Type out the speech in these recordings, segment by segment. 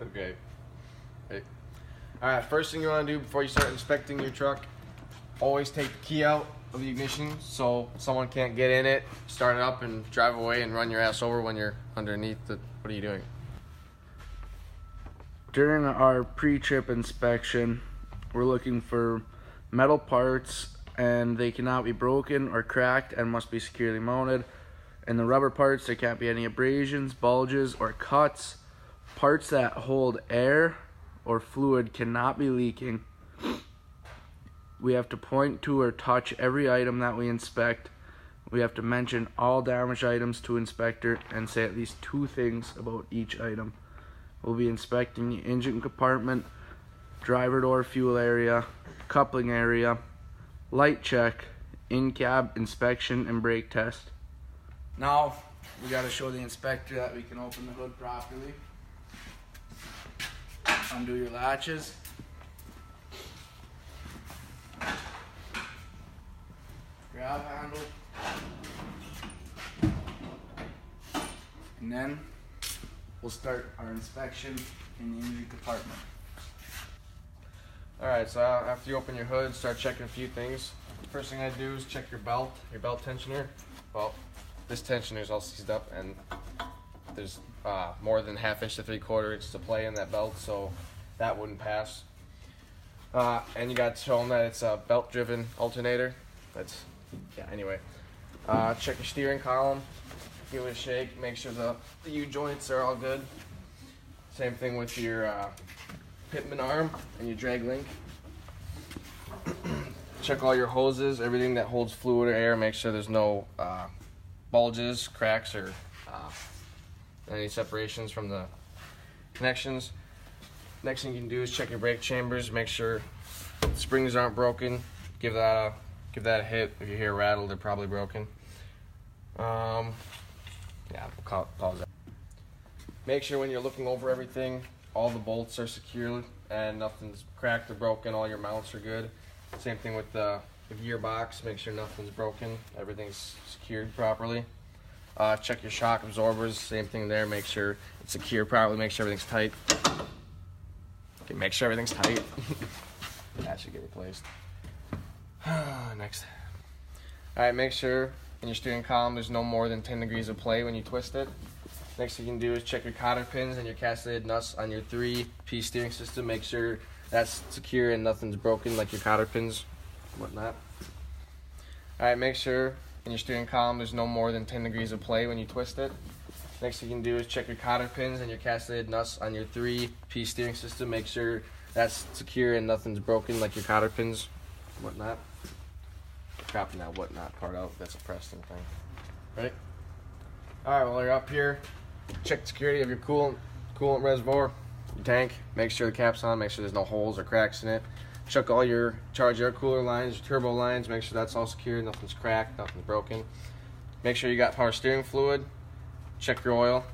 Okay. Hey. Alright, first thing you want to do before you start inspecting your truck, always take the key out of the ignition so someone can't get in it, start it up, and drive away and run your ass over when you're underneath the... What are you doing? During our pre-trip inspection, we're looking for metal parts, and they cannot be broken or cracked and must be securely mounted. And the rubber parts, there can't be any abrasions, bulges, or cuts. Parts that hold air or fluid cannot be leaking. We have to point to or touch every item that we inspect. We have to mention all damaged items to inspector and say at least 2 things about each item. We'll be inspecting the engine compartment, driver door fuel area, coupling area, light check, in-cab inspection, and brake test. Now, we got to show the inspector that we can open the hood properly. Undo your latches. Grab handle. And then we'll start our inspection in the engine compartment. Alright, so after you open your hood, start checking a few things. First thing I do is check your belt tensioner. Well, this tensioner is all seized up and there's more than 1/2 inch to 3/4 inch to play in that belt, so that wouldn't pass. And you got to show them that it's a belt driven alternator. Anyway. Check your steering column, give it a shake, make sure the U-joints are all good. Same thing with your pitman arm and your drag link. Check all your hoses, everything that holds fluid or air, make sure there's no bulges, cracks, or any separations from the connections. Next thing you can do is check your brake chambers, make sure the springs aren't broken. Give that a hit. If you hear a rattle, they're probably broken. Yeah, we'll pause that. Make sure when you're looking over everything, all the bolts are secure and nothing's cracked or broken. All your mounts are good. Same thing with the gearbox. Make sure nothing's broken. Everything's secured properly. Check your shock absorbers. Same thing there. Make sure it's secured properly. Make sure everything's tight. Okay, make sure everything's tight. That should get replaced. Next. Alright, make sure in your steering column there's no more than 10 degrees of play when you twist it. Next thing you can do is check your cotter pins and your castellated nuts on your 3-piece steering system. Make sure that's secure and nothing's broken, like your cotter pins and whatnot. Alright, make sure in your steering column there's no more than 10 degrees of play when you twist it. Next thing you can do is check your cotter pins and your castellated nuts on your 3-piece steering system. Make sure that's secure and nothing's broken, like your cotter pins and whatnot. Dropping that whatnot part out, that's a Preston thing. Ready? Alright, while you're up here, check the security of your coolant reservoir, your tank. Make sure the cap's on, make sure there's no holes or cracks in it. Check all your charged air cooler lines, your turbo lines, make sure that's all secure, nothing's cracked, nothing's broken. Make sure you got power steering fluid. Check your oil.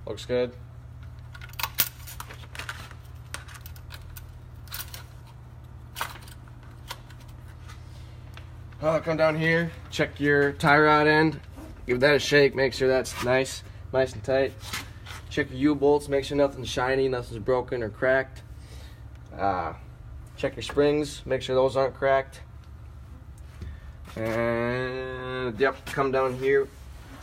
Looks good. Come down here, check your tie rod end, give that a shake, make sure that's nice and tight. Check your U-bolts, make sure nothing's shiny, nothing's broken or cracked. Check your springs, make sure those aren't cracked. And yep, come down here.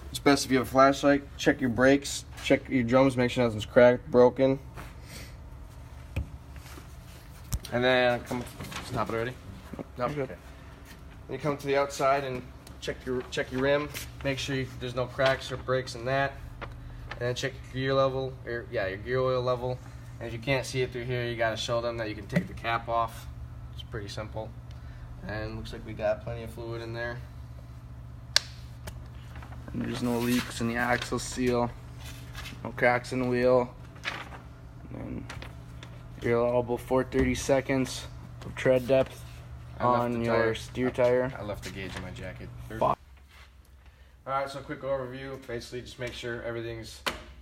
It's best if you have a flashlight. Check your brakes, check your drums, make sure nothing's cracked, broken. And then stop it already? No, okay. Then you come to the outside and check your rim. Make sure there's no cracks or breaks in that. And then check your gear level, or your gear oil level. And if you can't see it through here, you gotta show them that you can take the cap off. It's pretty simple. And looks like we got plenty of fluid in there. And there's no leaks in the axle seal, no cracks in the wheel. And then you're allowable 430 seconds of tread depth on your steer tire. I left the gauge in my jacket. Fuck. Alright, so quick overview. Basically, just make sure everything's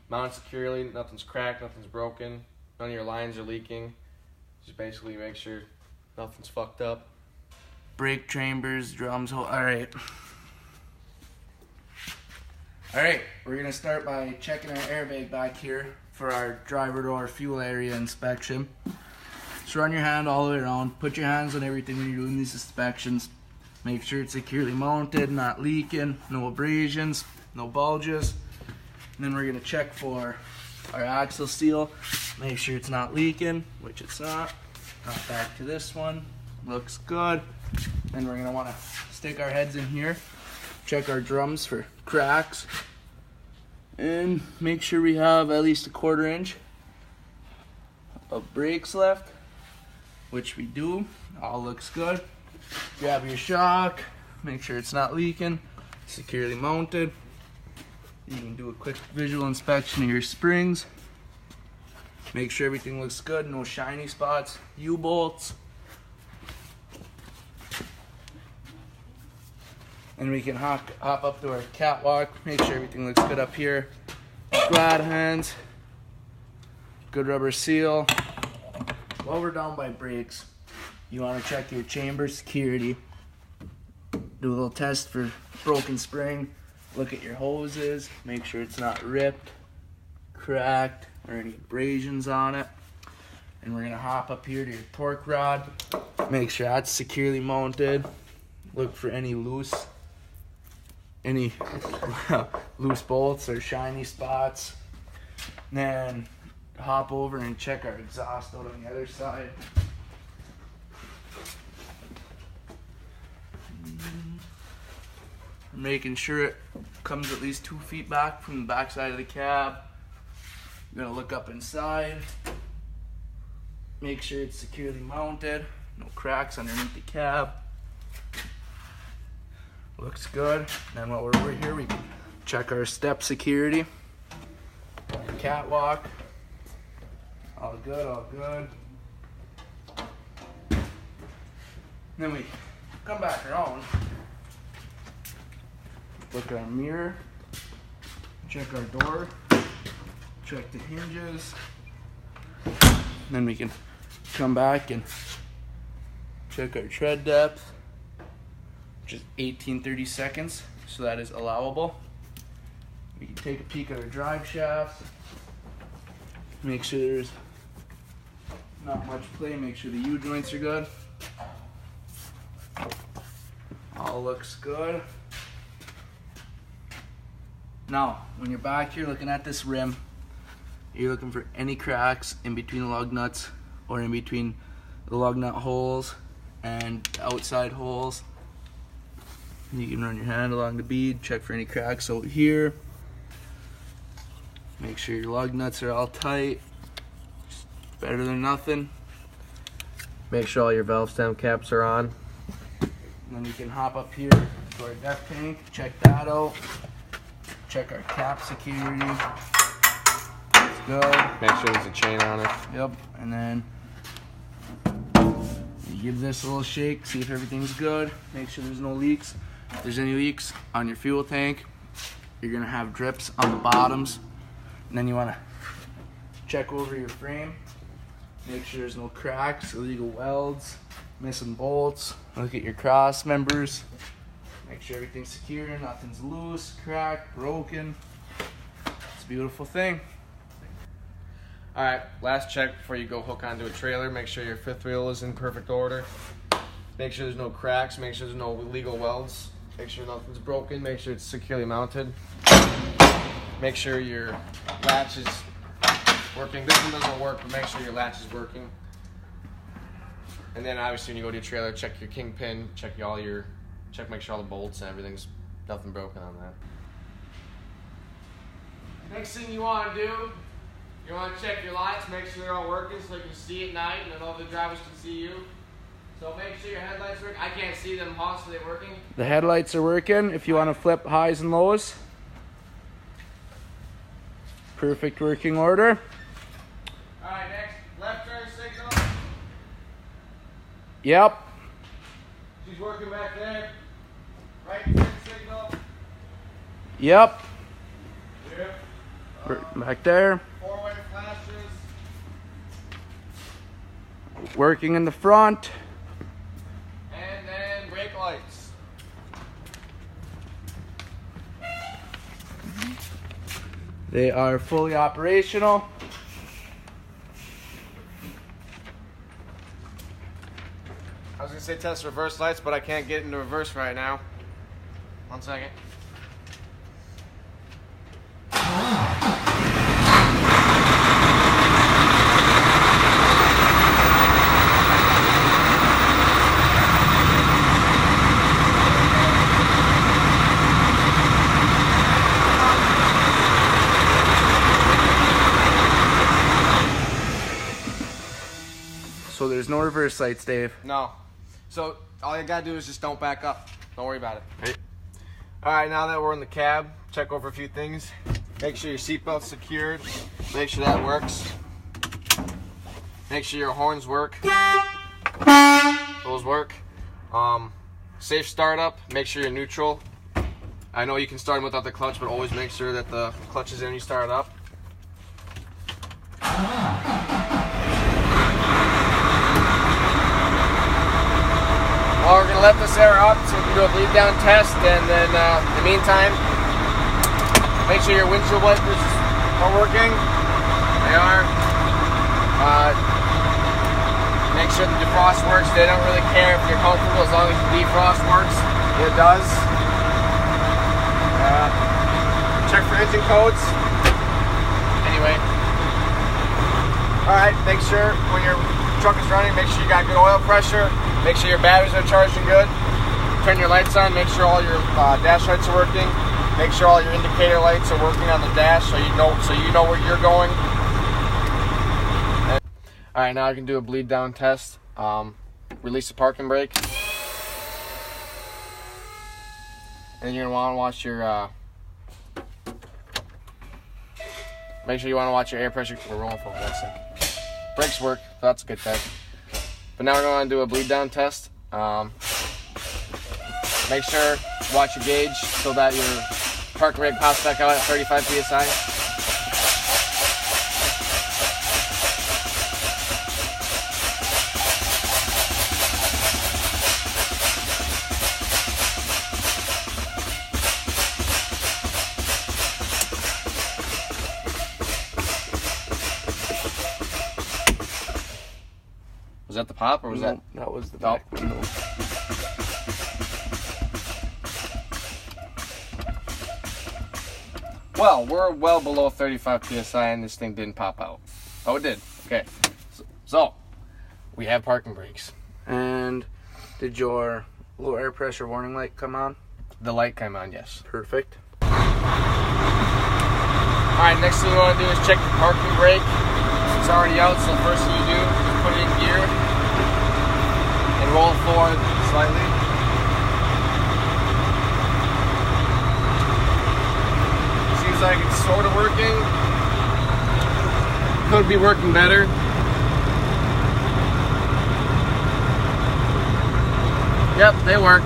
mounted securely, nothing's cracked, nothing's broken, none of your lines are leaking. Just basically make sure nothing's fucked up. Brake chambers, drums, alright. Alright, we're going to start by checking our airbag back here for our driver door fuel area inspection. Just run your hand all the way around. Put your hands on everything when you're doing these inspections. Make sure it's securely mounted, not leaking, no abrasions, no bulges. And then we're going to check for our axle seal. Make sure it's not leaking, which it's not. Now back to this one. Looks good. Then we're going to want to stick our heads in here. Check our drums for cracks. And make sure we have at least 1/4 inch of brakes left, which we do. All looks good. Grab your shock, make sure it's not leaking, securely mounted. You can do a quick visual inspection of your springs. Make sure everything looks good, no shiny spots, U-bolts. And we can hop up to our catwalk, make sure everything looks good up here. Glad hands, good rubber seal. While we're down by brakes, you want to check your chamber security. Do a little test for broken spring. Look at your hoses, make sure it's not ripped, cracked, or any abrasions on it. And we're gonna hop up here to your torque rod. Make sure that's securely mounted. Look for any loose bolts or shiny spots. Then hop over and check our exhaust out on the other side. Making sure it comes at least 2 feet back from the back side of the cab. You're gonna look up inside. Make sure it's securely mounted. No cracks underneath the cab. Looks good. And while we're over here, we can check our step security. Catwalk. All good, all good. Then we come back around. Look at our mirror. Check our door. Check the hinges. Then we can come back and check our tread depth, which is 18-30 seconds, so that is allowable. We can take a peek at our drive shafts. Make sure there's not much play. Make sure the U-joints are good. All looks good. Now, when you're back here looking at this rim, you're looking for any cracks in between the lug nuts or in between the lug nut holes and the outside holes. You can run your hand along the bead, check for any cracks out here. Make sure your lug nuts are all tight. Better than nothing. Make sure all your valve stem caps are on. And then you can hop up here to our depth tank, check that out. Check our cap security. Let's go. Make sure there's a chain on it. Yep. And then you give this a little shake, see if everything's good. Make sure there's no leaks. If there's any leaks on your fuel tank, you're gonna have drips on the bottoms. And then you wanna check over your frame. Make sure there's no cracks, illegal welds, missing bolts. Look at your cross members. Make sure everything's secure, nothing's loose, cracked, broken. It's a beautiful thing. All right, last check before you go hook onto a trailer. Make sure your fifth wheel is in perfect order. Make sure there's no cracks. Make sure there's no illegal welds. Make sure nothing's broken. Make sure it's securely mounted. Make sure your latch is working. This one doesn't work, but make sure your latch is working. And then obviously when you go to your trailer, check your kingpin, make sure all the bolts and everything's nothing broken on that. Next thing you want to do, you want to check your lights, make sure they're all working so you can see at night and then all the drivers can see you. So make sure your headlights work. I can't see them, Hoss, are they working? The headlights are working. If you want to flip highs and lows. Perfect working order. Alright, next, left turn signal. Yep. She's working back there. Right turn signal. Yep. Yep. Back there. Four-way flashes. Working in the front. And then brake lights. They are fully operational. I was gonna say test reverse lights, but I can't get into reverse right now. 1 second. So there's no reverse lights, Dave. No. So all you gotta do is just don't back up. Don't worry about it. Right. All right, now that we're in the cab, check over a few things. Make sure your seatbelt's secured. Make sure that works. Make sure your horns work. Those work. Safe startup. Make sure you're neutral. I know you can start them without the clutch, but always make sure that the clutch is in when you start it up. Well, we're gonna let this air up so we can do a bleed down test, and then in the meantime, make sure your windshield wipers are working. They are. Make sure the defrost works. They don't really care if you're comfortable as long as the defrost works. It does. Check for engine codes. Anyway. Alright, make sure when your truck is running, make sure you got good oil pressure. Make sure your batteries are charging good. Turn your lights on. Make sure all your dash lights are working. Make sure all your indicator lights are working on the dash, so you know where you're going. All right, now I can do a bleed down test. Release the parking brake, and you're gonna want to watch your. Make sure you want to watch your air pressure. We're rolling full. That's it. Brakes work. So that's a good test. But now we're going to do a bleed down test. Make sure watch your gauge so that your parking brake pops back out at 35 psi. Was that the pop, or was that? That was the back window. Well, we're well below 35 psi, and this thing didn't pop out. Oh, it did. Okay. So we have parking brakes. And did your low air pressure warning light come on? The light came on, yes. Perfect. All right. Next thing you want to do is check the parking brake. It's already out, so the first thing you do is put it in gear and roll forward slightly. Seems like it's sort of working. Could be working better. Yep, they work.